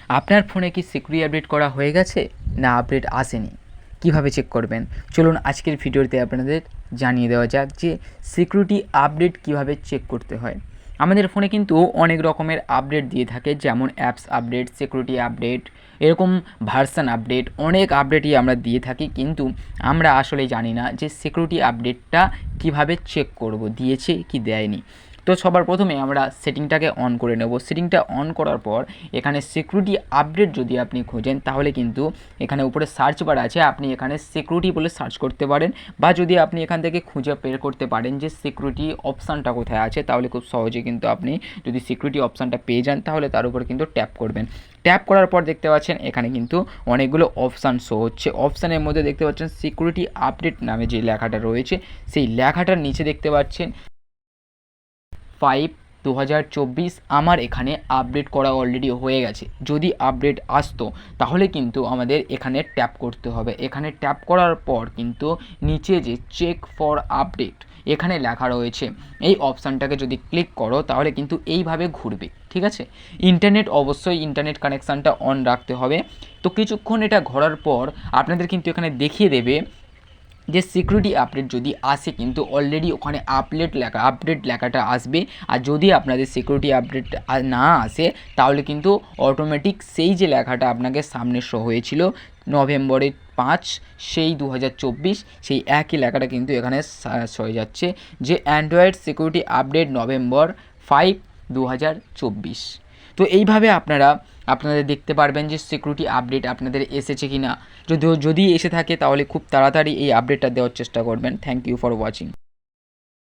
আপনার ফোনে কি সিকিউরিটি আপডেট করা হয়ে গেছে না আপডেট আসেনি, কিভাবে চেক করবেন? চলুন আজকের ভিডিওতে আপনাদের জানিয়ে দেওয়া যাক যে সিকিউরিটি আপডেট কিভাবে চেক করতে হয়। আমাদের ফোনে কিন্তু অনেক রকমের আপডেট দিয়ে থাকে, যেমন অ্যাপস আপডেট, সিকিউরিটি আপডেট, এরকম ভার্সন আপডেট, অনেক আপডেটই আমরা দিয়ে থাকি, কিন্তু আমরা আসলে জানি না যে সিকিউরিটি আপডেটটা কিভাবে চেক করব, দিয়েছে কি দেয়নি। তো সবার প্রথমে আমরা সেটিংটাকে অন করে নেব। সেটিংটা অন করার পর এখানে সিকিউরিটি আপডেট যদি আপনি খোঁজেন, তাহলে কিন্তু এখানে উপরে সার্চ বার আছে, আপনি এখানে সিকিউরিটি বলে সার্চ করতে পারেন, বা যদি আপনি এখান থেকে খুঁজে বের করতে পারেন যে সিকিউরিটি অপশানটা কোথায় আছে, তাহলে খুব সহজে কিন্তু আপনি যদি সিকিউরিটি অপশানটা পেয়ে যান, তাহলে তার উপর কিন্তু ট্যাপ করবেন। ট্যাপ করার পর দেখতে পাচ্ছেন এখানে কিন্তু অনেকগুলো অপশান শো হচ্ছে। অপশানের মধ্যে দেখতে পাচ্ছেন সিকিউরিটি আপডেট নামে যে লেখাটা রয়েছে, সেই লেখাটার নিচে দেখতে পাচ্ছেন 5/2024 আমার এখানে আপডেট করা অলরেডি হয়ে গেছে। যদি আপডেট আসতো তাহলে কিন্তু আমাদের এখানে ট্যাপ করতে হবে। এখানে ট্যাপ করার পর কিন্তু নিচে যে চেক ফর আপডেট এখানে লেখা রয়েছে, এই অপশানটাকে যদি ক্লিক করো তাহলে কিন্তু এইভাবে ঘুরবে, ঠিক আছে। অবশ্যই ইন্টারনেট কানেকশানটা অন রাখতে হবে। তো কিছুক্ষণ এটা ঘোরার পর আপনাদের কিন্তু এখানে দেখিয়ে দেবে যে সিকিউরিটি আপডেট যদি আসে, কিন্তু অলরেডি ওখানে আপডেট লেখাটা আসবে। আর যদি আপনাদের সিকিউরিটি আপডেট না আসে, তাহলে কিন্তু অটোমেটিক সেই যে লেখাটা আপনাকে সামনে শো হয়েছিল নভেম্বরের 5 সেই 2024, সেই একই লেখাটা কিন্তু এখানে হয়ে যাচ্ছে যে অ্যান্ড্রয়েড সিকিউরিটি আপডেট নভেম্বর 5, 2024। তো এইভাবে আপনাদের দেখতে পারবেন যে সিকিউরিটি আপডেট আপনাদের এসেছে কি না। যদি এসে থাকে তাহলে খুব তাড়াতাড়ি এই আপডেটটা দেওয়ার চেষ্টা করবেন। Thank you for watching.